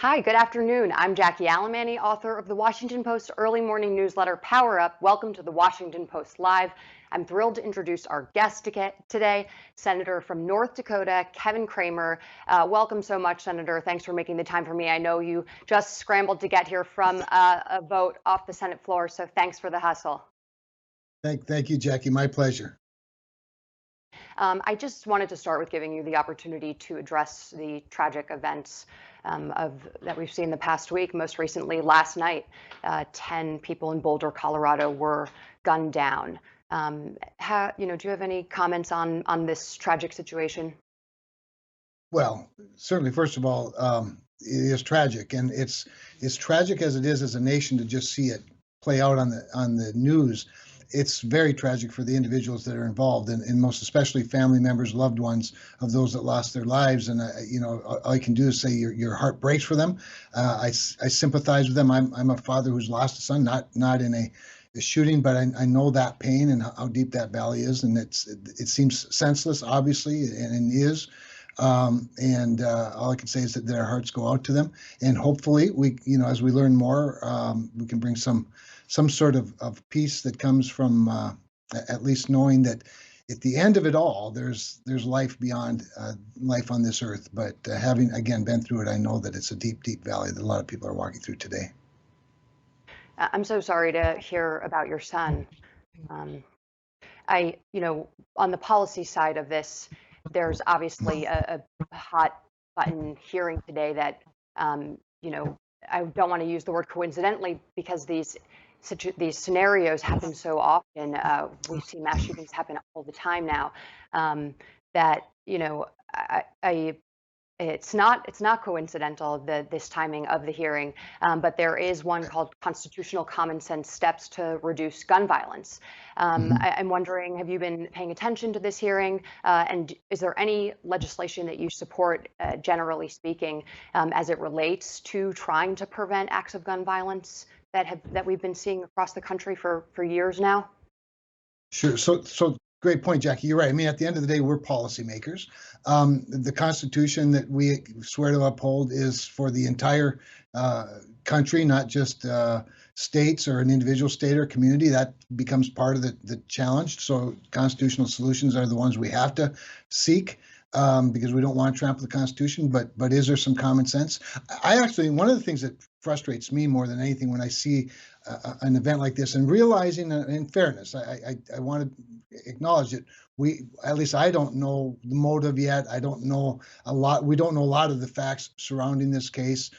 Hi, good afternoon. I'm Jackie Alemany, author of the Washington Post early morning newsletter Power Up. Welcome to the Washington Post Live. I'm thrilled to introduce our guest today, Senator from North Dakota, Kevin Cramer. Welcome so much, Senator. Thanks for making the time for me. I know you just scrambled to get here from a vote off the Senate floor, so thanks for the hustle. Thank you, Jackie. My pleasure. I just wanted to start with giving you the opportunity to address the tragic events that we've seen the past week. Most recently, last night, 10 people in Boulder, Colorado, were gunned down. Do you have any comments on this tragic situation? Well, certainly, first of all, it is tragic, and it's tragic as it is as a nation to just see it play out on the news. It's very tragic for the individuals that are involved, and most especially family members, loved ones of those that lost their lives. And all I can do is say your heart breaks for them. I sympathize with them. I'm a father who's lost a son, not in a shooting, but I know that pain and how deep that valley is, and it seems senseless, obviously, and is. All I can say is that their hearts go out to them, and hopefully we, as we learn more, we can bring some sort of peace that comes from at least knowing that at the end of it all, there's life beyond life on this earth. But having again been through it, I know that it's a deep valley that a lot of people are walking through today. I'm so sorry to hear about your son. Um, on the policy side of this, there's obviously a hot button hearing today that, I don't want to use the word coincidentally because these scenarios happen so often. We see mass shootings happen all the time now. That I it's not coincidental, this timing of the hearing, but there is one called Constitutional Common Sense Steps to Reduce Gun Violence. Mhm. I'm wondering, have you been paying attention to this hearing? And is there any legislation that you support, generally speaking, as it relates to trying to prevent acts of gun violence that we've been seeing across the country for years now? Sure. So great point, Jackie. You're right. I mean, at the end of the day, we're policymakers. The Constitution that we swear to uphold is for the entire country, not just states or an individual state or community. That becomes part of the challenge. So constitutional solutions are the ones we have to seek. Because we don't want to trample the Constitution, but is there some common sense? I actually, one of the things that frustrates me more than anything when I see an event like this, and realizing, in fairness, I want to acknowledge that at least I don't know the motive yet. I don't know a lot. We don't know a lot of the facts surrounding this case.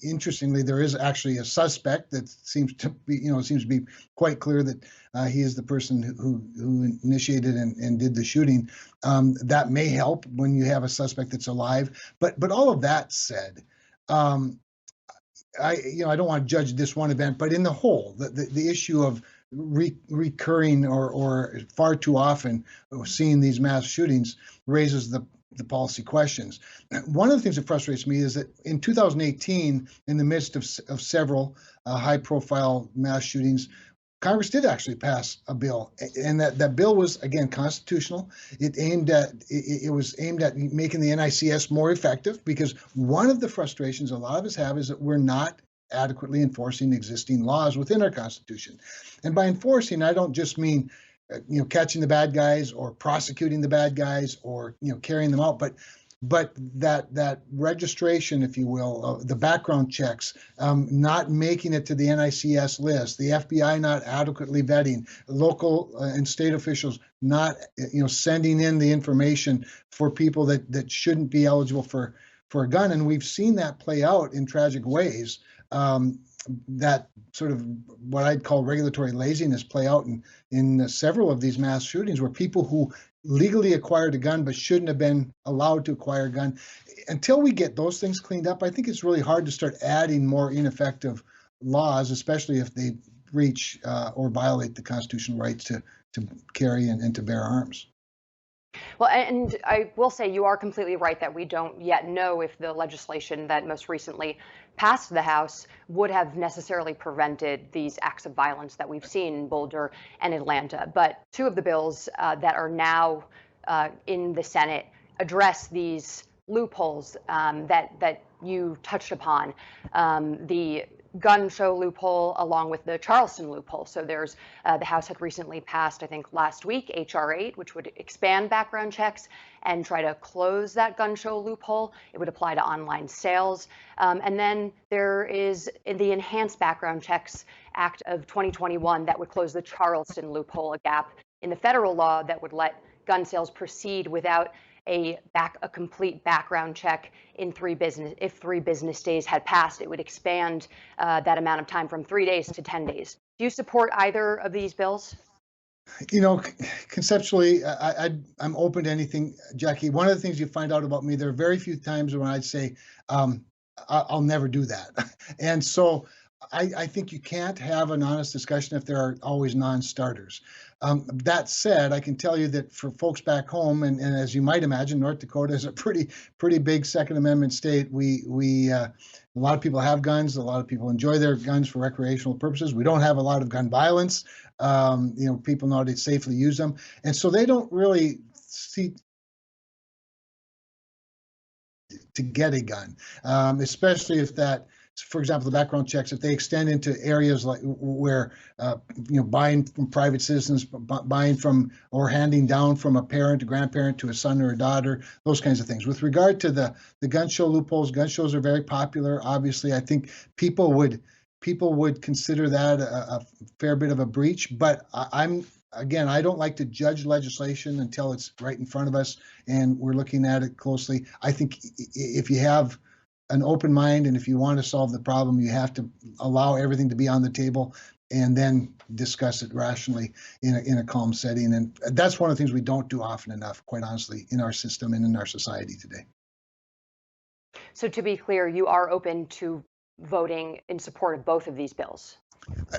Interestingly, there is actually a suspect that seems to be quite clear that he is the person who initiated and did the shooting. That may help when you have a suspect that's alive. But all of that said, I don't want to judge this one event, but in the whole, the issue of recurring or far too often seeing these mass shootings raises the policy questions. One of the things that frustrates me is that in 2018, in the midst of several high-profile mass shootings, Congress did actually pass a bill, and that bill was, again, constitutional. It was aimed at making the NICS more effective, because one of the frustrations a lot of us have is that we're not adequately enforcing existing laws within our Constitution. And by enforcing, I don't just mean catching the bad guys or prosecuting the bad guys or carrying them out, but that registration, if you will, the background checks, not making it to the NICS list, the FBI not adequately vetting, local and state officials not sending in the information for people that shouldn't be eligible for a gun. And we've seen that play out in tragic ways. That sort of what I'd call regulatory laziness play out in several of these mass shootings, where people who legally acquired a gun but shouldn't have been allowed to acquire a gun. Until we get those things cleaned up, I think it's really hard to start adding more ineffective laws, especially if they breach or violate the constitutional rights to carry and to bear arms. Well, and I will say you are completely right that we don't yet know if the legislation that most recently passed the House would have necessarily prevented these acts of violence that we've seen in Boulder and Atlanta. But two of the bills that are now in the Senate address these loopholes that you touched upon. The gun show loophole along with the Charleston loophole. So there's the House had recently passed, I think last week, H.R. 8, which would expand background checks and try to close that gun show loophole. It would apply to online sales. And then there is the Enhanced Background Checks Act of 2021 that would close the Charleston loophole, a gap in the federal law that would let gun sales proceed without a complete background check in 3 business days had passed. It would expand that amount of time from 3 days to 10 days. Do you support either of these bills? You know, conceptually, I'm open to anything, Jackie. One of the things you find out about me, there are very few times when I'd say, I'll never do that. And so I think you can't have an honest discussion if there are always non-starters. That said, I can tell you that for folks back home, and as you might imagine, North Dakota is a pretty big Second Amendment state. A lot of people have guns. A lot of people enjoy their guns for recreational purposes. We don't have a lot of gun violence. People know how to safely use them, and so they don't really see to get a gun, especially if that. For example, the background checks, if they extend into areas like where, buying from private citizens, buying from or handing down from a parent, a grandparent to a son or a daughter, those kinds of things. With regard to the gun show loopholes, gun shows are very popular. Obviously, I think people would consider that a fair bit of a breach. But I don't like to judge legislation until it's right in front of us and we're looking at it closely. I think if you have an open mind, and if you want to solve the problem, you have to allow everything to be on the table and then discuss it rationally in a calm setting. And that's one of the things we don't do often enough, quite honestly, in our system and in our society today. So to be clear, you are open to voting in support of both of these bills?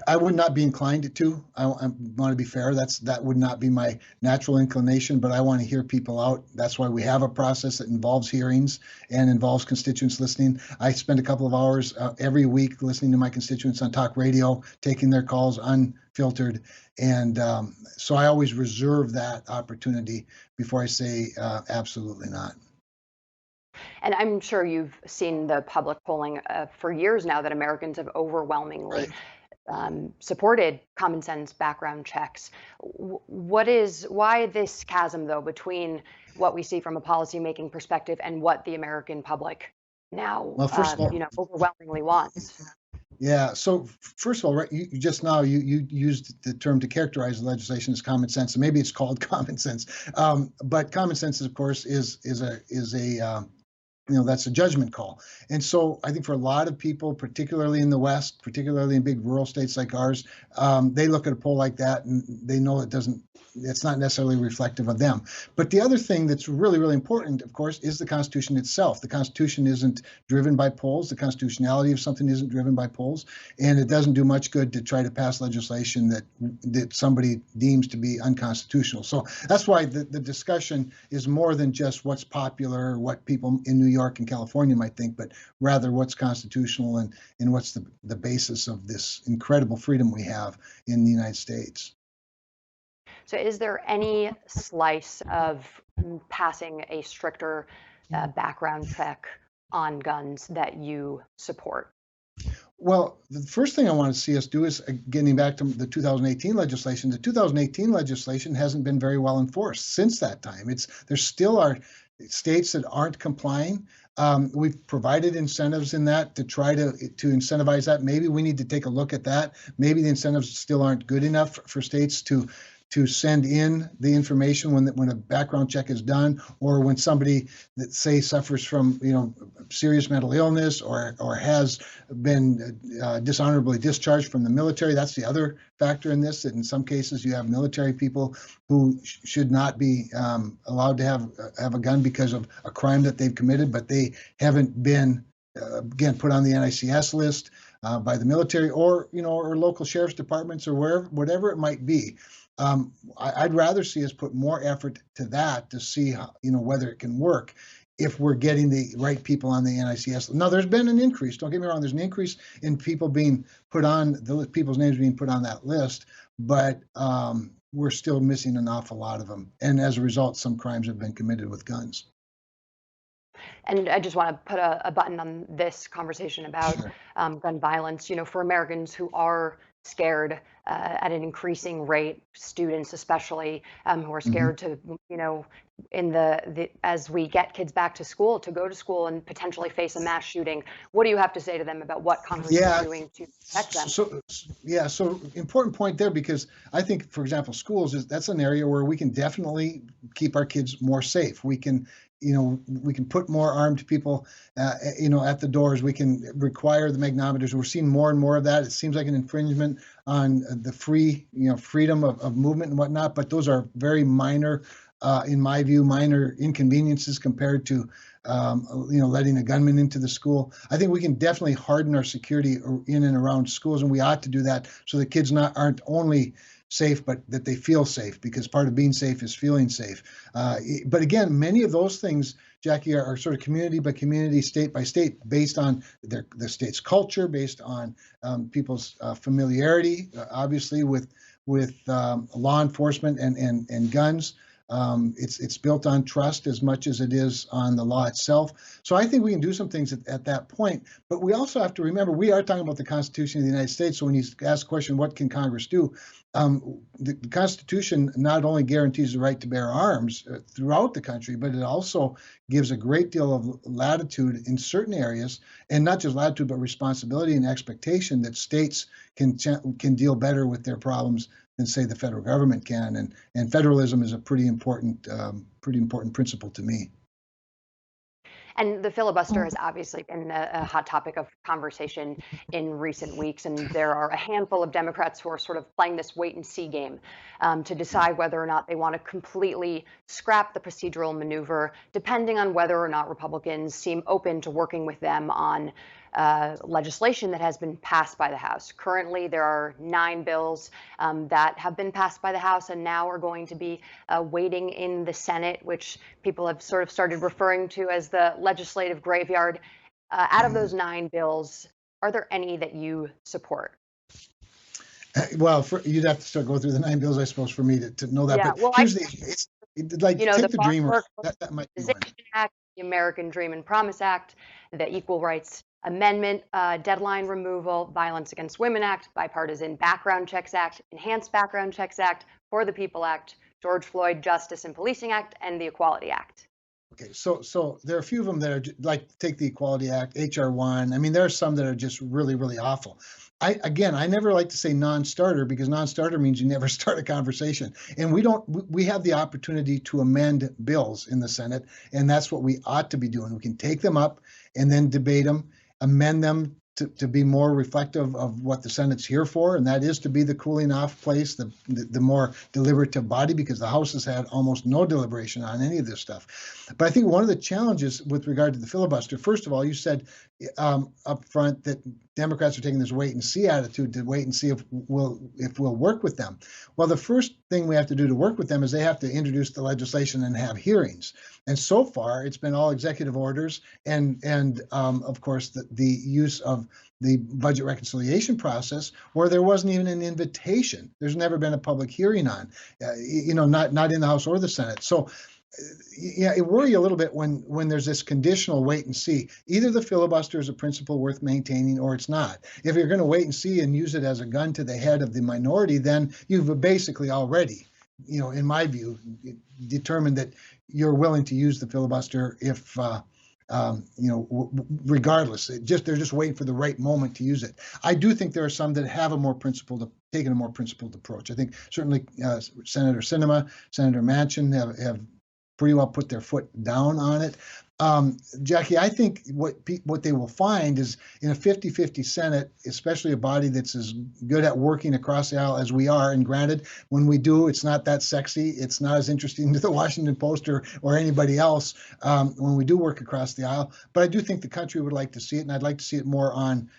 I would not be inclined to. I want to be fair. That would not be my natural inclination, but I want to hear people out. That's why we have a process that involves hearings and involves constituents listening. I spend a couple of hours every week listening to my constituents on talk radio, taking their calls unfiltered. And so I always reserve that opportunity before I say absolutely not. And I'm sure you've seen the public polling for years now that Americans have overwhelmingly supported common sense background checks. Why this chasm, though, between what we see from a policymaking perspective and what the American public now, overwhelmingly wants? Yeah. So first of all, right, you used the term to characterize the legislation as common sense, and maybe it's called common sense, but common sense, of course, is a that's a judgment call. And so I think for a lot of people, particularly in the West, particularly in big rural states like ours, they look at a poll like that and they know it's not necessarily reflective of them. But the other thing that's really, really important, of course, is the Constitution itself. The Constitution isn't driven by polls. The constitutionality of something isn't driven by polls. And it doesn't do much good to try to pass legislation that somebody deems to be unconstitutional. So that's why the discussion is more than just what's popular or what people in New York and California might think, but rather what's constitutional and what's the basis of this incredible freedom we have in the United States. So is there any slice of passing a stricter background check on guns that you support? Well, the first thing I want to see us do is getting back to the 2018 legislation. The 2018 legislation hasn't been very well enforced since that time. There still are states that aren't complying. We've provided incentives in that to try to incentivize that. Maybe we need to take a look at that. Maybe the incentives still aren't good enough for states to send in the information when a background check is done, or when somebody that say suffers from serious mental illness or has been dishonorably discharged from the military. That's the other factor in this, that in some cases you have military people who should not be allowed to have a gun because of a crime that they've committed, but they haven't been again put on the NICS list by the military or local sheriff's departments or whatever it might be. I'd rather see us put more effort to that to see whether it can work if we're getting the right people on the NICS. Now, there's been an increase. Don't get me wrong. There's an increase in people being put on people's names being put on that list, but we're still missing an awful lot of them. And as a result, some crimes have been committed with guns. And I just want to put a button on this conversation about Sure. gun violence. For Americans who are scared at an increasing rate, students especially, who are Hmm. scared to, in as we get kids back to school, to go to school and potentially face a mass shooting. What do you have to say to them about what Congress is Yeah. doing to protect them? So important point there, because I think, for example, schools that's an area where we can definitely keep our kids more safe. We can put more armed people, at the doors. We can require the magnetometers. We're seeing more and more of that. It seems like an infringement on the freedom of movement and whatnot, but those are very minor, in my view, minor inconveniences compared to, letting a gunman into the school. I think we can definitely harden our security in and around schools, and we ought to do that so that kids aren't only safe, but that they feel safe, because part of being safe is feeling safe. But again, many of those things, Jackie, are sort of community by community, state by state, based on the state's culture, based on people's familiarity, obviously, with law enforcement and guns. It's built on trust as much as it is on the law itself. So I think we can do some things at that point. But we also have to remember, we are talking about the Constitution of the United States. So when you ask the question, what can Congress do? The Constitution not only guarantees the right to bear arms throughout the country, but it also gives a great deal of latitude in certain areas, and not just latitude, but responsibility and expectation that states can deal better with their problems than, say, the federal government can. And federalism is a pretty important principle to me. And the filibuster has obviously been a hot topic of conversation in recent weeks. And there are a handful of Democrats who are sort of playing this wait and see game to decide whether or not they want to completely scrap the procedural maneuver, depending on whether or not Republicans seem open to working with them on legislation that has been passed by the House. Currently, there are 9 bills that have been passed by the House and now are going to be waiting in the Senate, which people have sort of started referring to as the legislative graveyard. Out of those 9 bills, are there any that you support? Well, you'd have to start going through the 9 bills, I suppose, for me to know that. Yeah, But well, here's like, the take the Farm Dreamer. Workers That might be one. Authorization Act, the American Dream and Promise Act, the Equal Rights Amendment, Deadline Removal, Violence Against Women Act, Bipartisan Background Checks Act, Enhanced Background Checks Act, For the People Act, George Floyd Justice and Policing Act, and the Equality Act. Okay, so there are a few of them that are like, take the Equality Act, HR 1. I mean, there are some that are just really, really awful. I never like to say non-starter, because non-starter means you never start a conversation. And we have the opportunity to amend bills in the Senate, and that's what we ought to be doing. We can take them up and then debate them, amend them to be more reflective of what the Senate's here for, and that is to be the cooling off place, the more deliberative body, because the House has had almost no deliberation on any of this stuff. But I think one of the challenges with regard to the filibuster, first of all, you said up front that Democrats are taking this wait and see attitude, to wait and see if we'll work with them. Well, the first thing we have to do to work with them is they have to introduce the legislation and have hearings. And so far, it's been all executive orders and of course, the use of the budget reconciliation process, where there wasn't even an invitation. There's never been a public hearing on, not in the House or the Senate. So yeah, it worries you a little bit when there's this conditional wait and see. Either the filibuster is a principle worth maintaining, or it's not. If you're going to wait and see and use it as a gun to the head of the minority, then you've basically already, in my view, determined that you're willing to use the filibuster if, regardless. They're just waiting for the right moment to use it. I do think there are some that have taken a more principled approach. I think certainly Senator Sinema, Senator Manchin have pretty well put their foot down on it. Jackie, I think what they will find is, in a 50-50 Senate, especially a body that's as good at working across the aisle as we are, and granted, when we do, it's not that sexy, it's not as interesting to the Washington Post or anybody else when we do work across the aisle, but I do think the country would like to see it, and I'd like to see it more on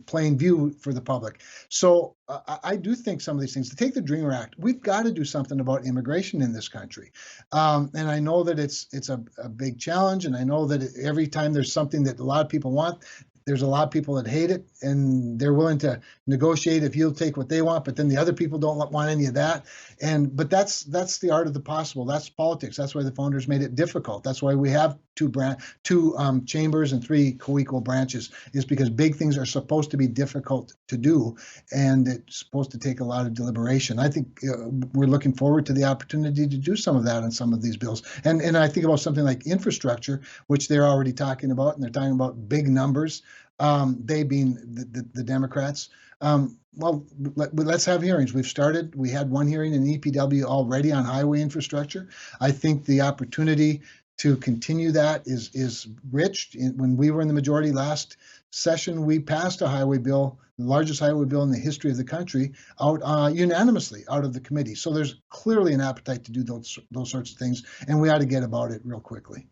plain view for the public. So I do think some of these things, to take the Dreamer Act, we've got to do something about immigration in this country. And I know that it's a big challenge, and I know that every time there's something that a lot of people want, there's a lot of people that hate it, and they're willing to negotiate if you'll take what they want, but then the other people don't want any of that. But that's the art of the possible. That's politics. That's why the founders made it difficult. That's why we have two chambers and three co-equal branches, is because big things are supposed to be difficult to do, and it's supposed to take a lot of deliberation. I think we're looking forward to the opportunity to do some of that on some of these bills. And I think about something like infrastructure, which they're already talking about, and they're talking about big numbers, they being the Democrats. Well, let's have hearings. We've started. We had one hearing in EPW already on highway infrastructure. I think the opportunity to continue that is rich. When we were in the majority last session, we passed a highway bill, the largest highway bill in the history of the country, out unanimously out of the committee. So there's clearly an appetite to do those sorts of things, and we ought to get about it real quickly.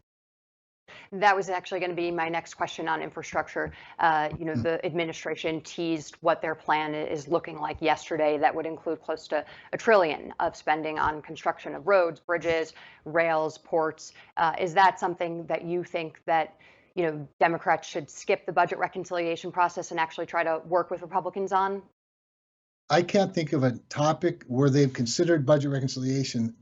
That was actually going to be my next question on infrastructure. The administration teased what their plan is looking like yesterday. That would include close to $1 trillion of spending on construction of roads, bridges, rails, ports. Is that something that you think that Democrats should skip the budget reconciliation process and actually try to work with Republicans on? I can't think of a topic where they've considered budget reconciliation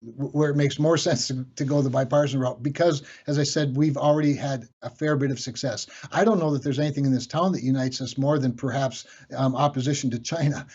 where it makes more sense to go the bipartisan route, because, as I said, we've already had a fair bit of success. I don't know that there's anything in this town that unites us more than perhaps opposition to China.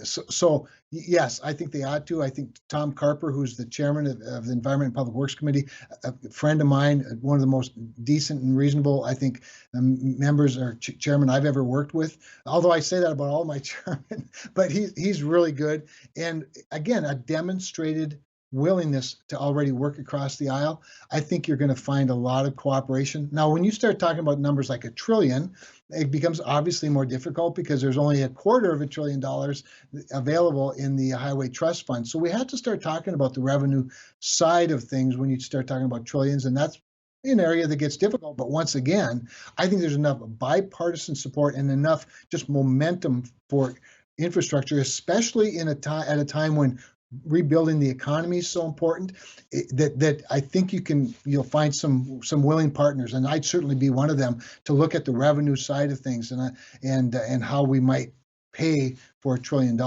So yes, I think they ought to. I think Tom Carper, who's the chairman of the Environment and Public Works Committee, a friend of mine, one of the most decent and reasonable, I think, members or chairman I've ever worked with. Although I say that about all my chairmen, but he's really good. And again, a demonstrated willingness to already work across the aisle. I think you're going to find a lot of cooperation. Now, when you start talking about numbers like $1 trillion, it becomes obviously more difficult because there's only $250 billion available in the Highway Trust Fund. So we have to start talking about the revenue side of things when you start talking about trillions, and that's an area that gets difficult. But once again, I think there's enough bipartisan support and enough just momentum for infrastructure, especially at a time when rebuilding the economy is so important, that I think you'll find some willing partners, and I'd certainly be one of them, to look at the revenue side of things and how we might pay for $1 trillion.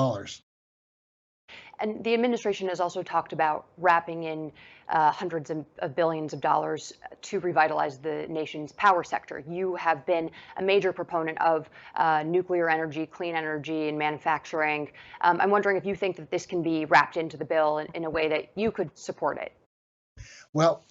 And the administration has also talked about wrapping in hundreds of billions of dollars to revitalize the nation's power sector. You have been a major proponent of nuclear energy, clean energy, and manufacturing. I'm wondering if you think that this can be wrapped into the bill in a way that you could support it. Well,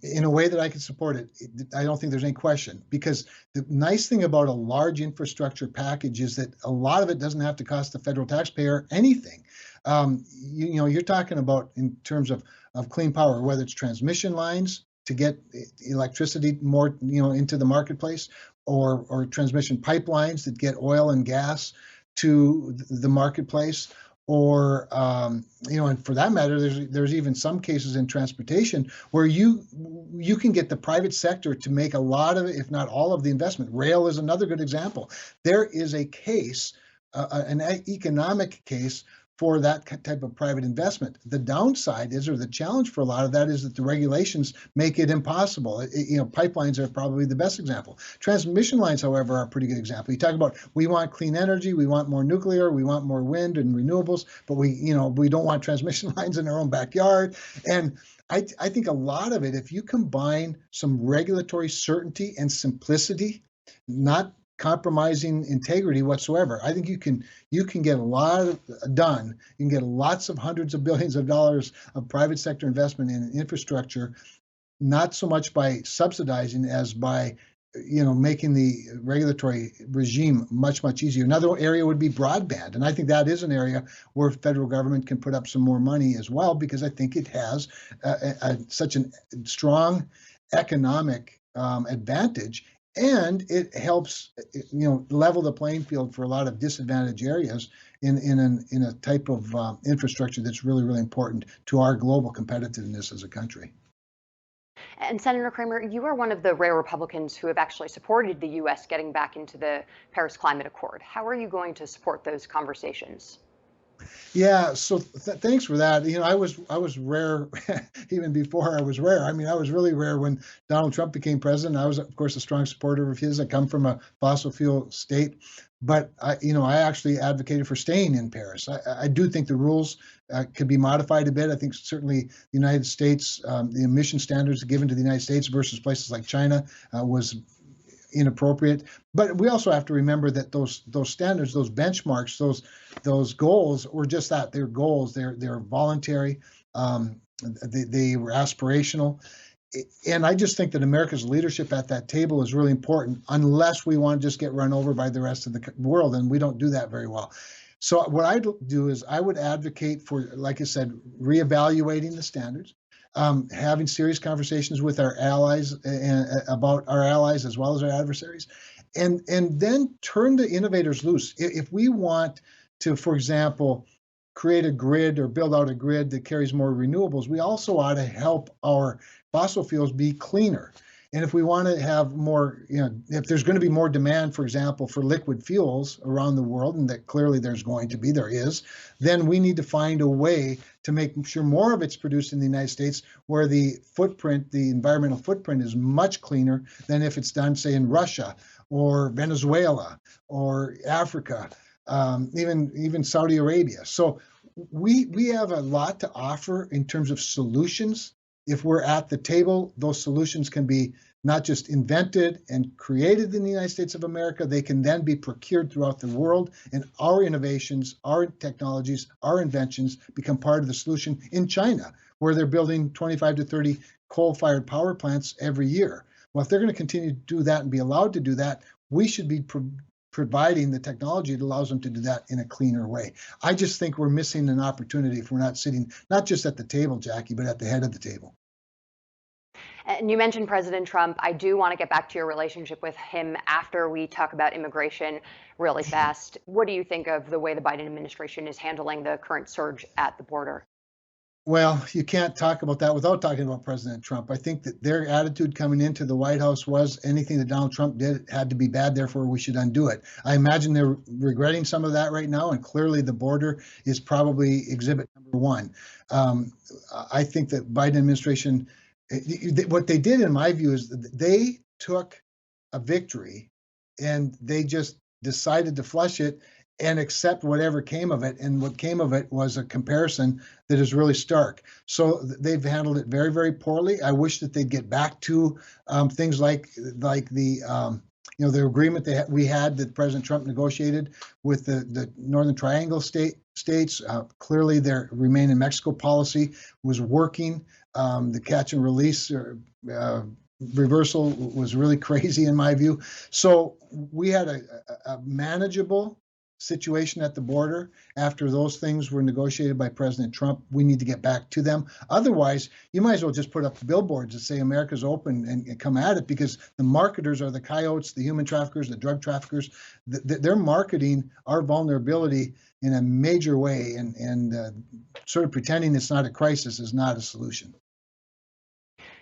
in a way that I can support it, I don't think there's any question, because the nice thing about a large infrastructure package is that a lot of it doesn't have to cost the federal taxpayer anything. You're talking about, in terms of clean power, whether it's transmission lines to get electricity more into the marketplace, or transmission pipelines that get oil and gas to the marketplace, or and for that matter, there's even some cases in transportation where you can get the private sector to make a lot of it, if not all of the investment. Rail is another good example. There is a case, an economic case, for that type of private investment. The downside is, or the challenge for a lot of that, is that the regulations make it impossible. Pipelines are probably the best example. Transmission lines, however, are a pretty good example. You talk about, we want clean energy, we want more nuclear, we want more wind and renewables, but we don't want transmission lines in our own backyard. And I think a lot of it, if you combine some regulatory certainty and simplicity, not compromising integrity whatsoever, I think you can get a lot done. You can get lots of hundreds of billions of dollars of private sector investment in infrastructure, not so much by subsidizing as by making the regulatory regime much easier. Another area would be broadband, and I think that is an area where federal government can put up some more money as well, because I think it has such a strong economic advantage. And it helps, level the playing field for a lot of disadvantaged areas in a type of infrastructure that's really important to our global competitiveness as a country. And Senator Cramer, you are one of the rare Republicans who have actually supported the U.S. getting back into the Paris Climate Accord. How are you going to support those conversations? Yeah, so thanks for that. I was rare even before I was rare. I mean, I was really rare when Donald Trump became president. I was, of course, a strong supporter of his. I come from a fossil fuel state, but I actually advocated for staying in Paris. I do think the rules could be modified a bit. I think certainly the United States, the emission standards given to the United States versus places like China was inappropriate. But we also have to remember that those standards, those benchmarks, those goals were just that. They're goals. They're voluntary. They were aspirational. And I just think that America's leadership at that table is really important, unless we want to just get run over by the rest of the world, and we don't do that very well. So what I do is I would advocate for, like I said, reevaluating the standards, having serious conversations with our allies about our allies as well as our adversaries, and then turn the innovators loose. If we want to, for example, create a grid or build out a grid that carries more renewables, we also ought to help our fossil fuels be cleaner. And if we want to have more, if there's going to be more demand, for example, for liquid fuels around the world, and that clearly there is, then we need to find a way to make sure more of it's produced in the United States, where the environmental footprint is much cleaner than if it's done, say, in Russia or Venezuela or Africa, even Saudi Arabia. So we have a lot to offer in terms of solutions. If we're at the table, those solutions can be not just invented and created in the United States of America, they can then be procured throughout the world, and our innovations, our technologies, our inventions become part of the solution in China, where they're building 25 to 30 coal-fired power plants every year. Well, if they're going to continue to do that and be allowed to do that, we should be providing the technology that allows them to do that in a cleaner way. I just think we're missing an opportunity if we're not sitting, not just at the table, Jackie, but at the head of the table. And you mentioned President Trump. I do want to get back to your relationship with him after we talk about immigration really fast. What do you think of the way the Biden administration is handling the current surge at the border? Well, you can't talk about that without talking about President Trump. I think that their attitude coming into the White House was anything that Donald Trump did had to be bad, therefore we should undo it. I imagine they're regretting some of that right now, and clearly the border is probably exhibit number one. I think that Biden administration, what they did, in my view, is they took a victory and they just decided to flush it and accept whatever came of it. And what came of it was a comparison that is really stark. So they've handled it very, very poorly. I wish that they'd get back to things like the the agreement we had that President Trump negotiated with the Northern Triangle states. Clearly, their Remain in Mexico policy was working. The catch and release reversal was really crazy in my view. So we had a manageable situation at the border after those things were negotiated by President Trump. We need to get back to them. Otherwise, you might as well just put up billboards that say America's open and come at it, because the marketers are the coyotes, the human traffickers, the drug traffickers. They're marketing our vulnerability in a major way, and sort of pretending it's not a crisis is not a solution.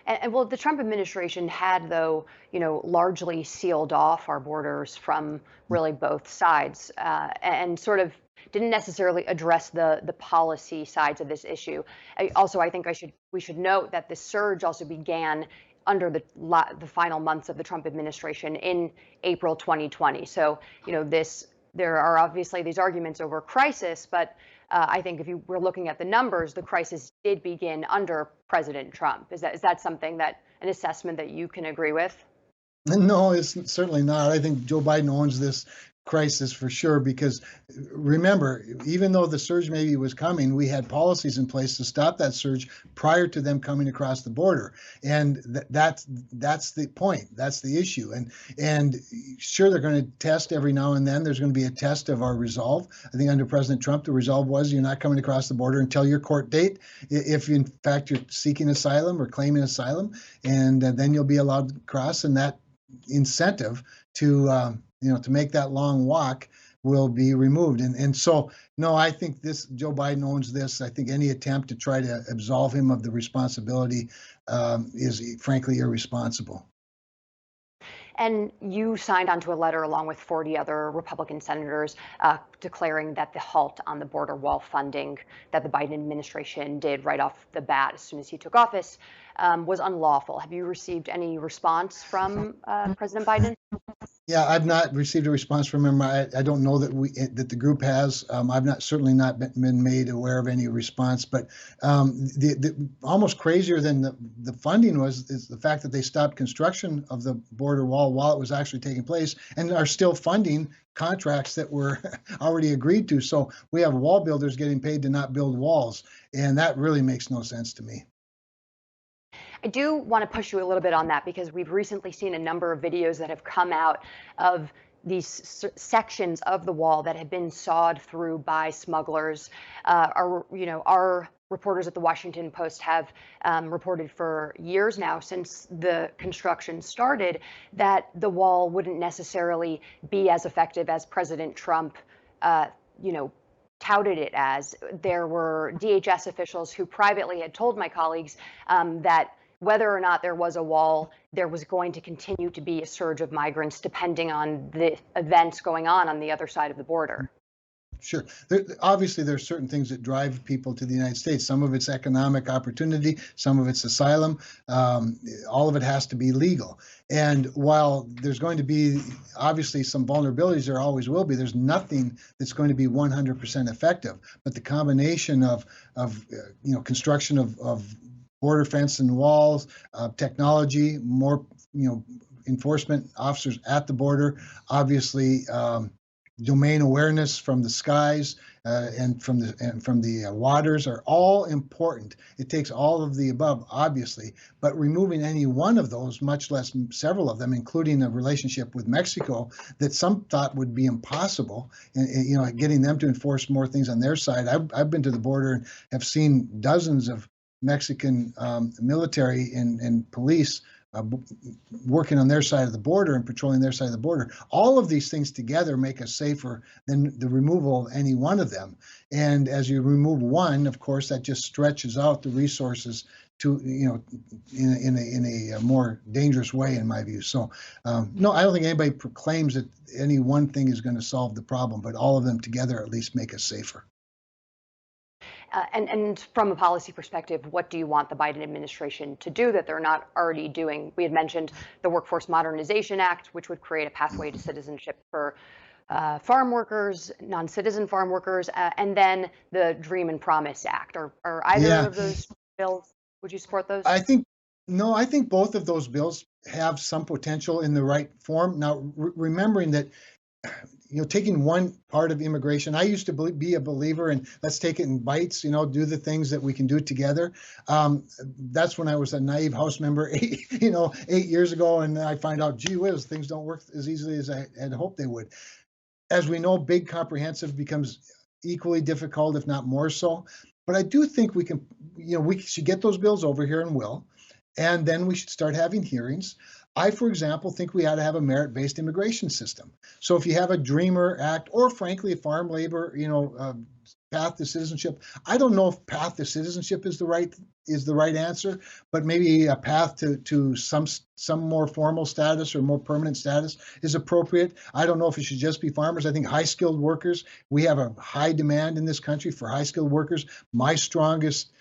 And well, the Trump administration had, though, largely sealed off our borders from really both sides, and sort of didn't necessarily address the policy sides of this issue. I think we should note that the surge also began under the final months of the Trump administration in April 2020. So, there are obviously these arguments over crisis, but I think if you were looking at the numbers, the crisis did begin under President Trump. Is that something an assessment that you can agree with? No, it's certainly not. I think Joe Biden owns this crisis for sure, because remember, even though the surge maybe was coming, we had policies in place to stop that surge prior to them coming across the border. And that's the point. That's the issue. And sure, they're going to test every now and then. There's going to be a test of our resolve. I think under President Trump, the resolve was you're not coming across the border until your court date, if in fact you're seeking asylum or claiming asylum, and then you'll be allowed to cross. And that incentive to to make that long walk will be removed. And so, no, I think Joe Biden owns this. I think any attempt to try to absolve him of the responsibility is frankly irresponsible. And you signed onto a letter along with 40 other Republican senators declaring that the halt on the border wall funding that the Biden administration did right off the bat as soon as he took office was unlawful. Have you received any response from President Biden? Yeah, I've not received a response from him. I don't know that the group has. I've certainly not been made aware of any response. But the almost crazier than the funding is the fact that they stopped construction of the border wall while it was actually taking place, and are still funding contracts that were already agreed to. So we have wall builders getting paid to not build walls, and that really makes no sense to me. I do want to push you a little bit on that because we've recently seen a number of videos that have come out of these sections of the wall that have been sawed through by smugglers. Our reporters at the Washington Post have reported for years now, since the construction started, that the wall wouldn't necessarily be as effective as President Trump, touted it as. There were DHS officials who privately had told my colleagues that whether or not there was a wall, there was going to continue to be a surge of migrants depending on the events going on the other side of the border. Sure. Obviously, there are certain things that drive people to the United States. Some of it's economic opportunity, some of it's asylum. All of it has to be legal. And while there's going to be obviously some vulnerabilities, there always will be. There's nothing that's going to be 100% effective. But the combination of construction of border fence and walls, technology, more enforcement officers at the border, obviously domain awareness from the skies and from the waters are all important. It takes all of the above, obviously, but removing any one of those, much less several of them, including a relationship with Mexico that some thought would be impossible, and getting them to enforce more things on their side. I've been to the border and have seen dozens of Mexican military and police working on their side of the border and patrolling their side of the border. All of these things together make us safer than the removal of any one of them. And as you remove one, of course, that just stretches out the resources to, in a more dangerous way, in my view. So, no, I don't think anybody proclaims that any one thing is going to solve the problem, but all of them together at least make us safer. And from a policy perspective, what do you want the Biden administration to do that they're not already doing? We had mentioned the Workforce Modernization Act, which would create a pathway to citizenship for farm workers, non-citizen farm workers, and then the Dream and Promise Act. Are either of those bills, would you support those? I think both of those bills have some potential in the right form. Now, remembering that taking one part of immigration, I used to be a believer in let's take it in bites, do the things that we can do together. That's when I was a naive House member 8 years ago, and I find out, gee whiz, things don't work as easily as I had hoped they would. As we know, big comprehensive becomes equally difficult, if not more so. But I do think we can, we should get those bills over here and will, and then we should start having hearings. I, for example, think we ought to have a merit-based immigration system. So if you have a Dreamer Act, or frankly, a farm labor, path to citizenship, I don't know if path to citizenship is the right answer, but maybe a path to some more formal status or more permanent status is appropriate. I don't know if it should just be farmers. I think high-skilled workers, we have a high demand in this country for high-skilled workers. My strongest,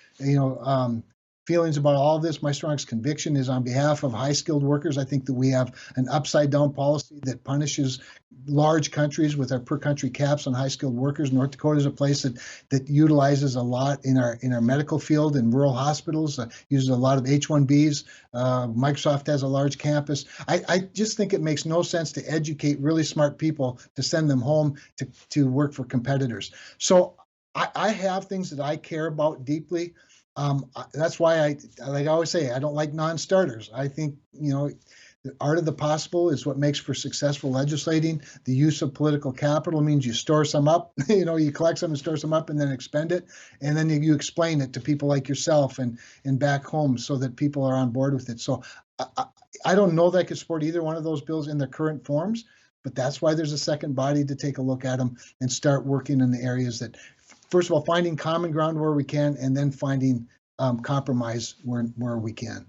feelings about all of this, my strongest conviction is on behalf of high-skilled workers. I think that we have an upside-down policy that punishes large countries with our per-country caps on high-skilled workers. North Dakota is a place that utilizes a lot in our medical field and rural hospitals, uses a lot of H-1Bs. Microsoft has a large campus. I just think it makes no sense to educate really smart people to send them home to work for competitors. So I have things that I care about deeply. That's why like I always say, I don't like non-starters. I think, the art of the possible is what makes for successful legislating. The use of political capital means you store some up, you collect some and store some up and then expend it. And then you explain it to people like yourself and back home so that people are on board with it. So I don't know that I could support either one of those bills in their current forms, but that's why there's a second body to take a look at them and start working in the areas that, first of all, finding common ground where we can, and then finding compromise where we can.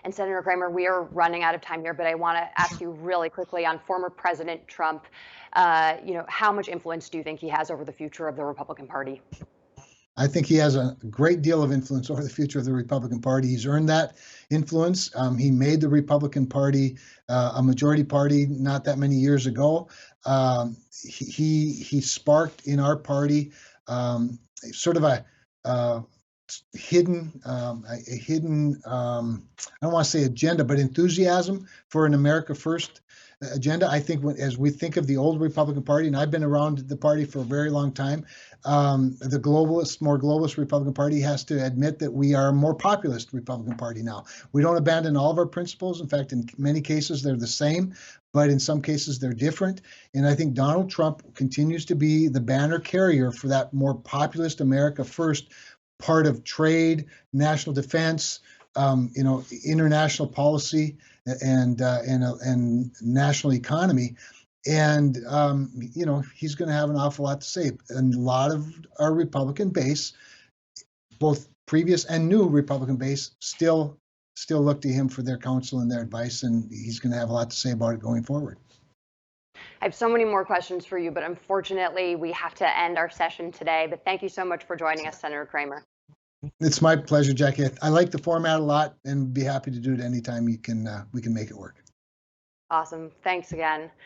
And Senator Cramer, we are running out of time here, but I want to ask you really quickly on former President Trump. How much influence do you think he has over the future of the Republican Party? I think he has a great deal of influence over the future of the Republican Party. He's earned that influence. He made the Republican Party a majority party not that many years ago. He sparked in our party sort of a hidden, I don't want to say agenda, but enthusiasm for an America First agenda. I think as we think of the old Republican Party, and I've been around the party for a very long time, the more globalist Republican Party has to admit that we are a more populist Republican Party now. We don't abandon all of our principles. In fact, in many cases, they're the same, but in some cases, they're different. And I think Donald Trump continues to be the banner carrier for that more populist America First part of trade, national defense, international policy, and national economy. And he's going to have an awful lot to say. And a lot of our Republican base, both previous and new Republican base, still look to him for their counsel and their advice, and he's going to have a lot to say about it going forward. I have so many more questions for you, but unfortunately, we have to end our session today. But thank you so much for joining us, Senator Cramer. It's my pleasure, Jackie. I like the format a lot, and be happy to do it anytime we can make it work. Awesome. Thanks again.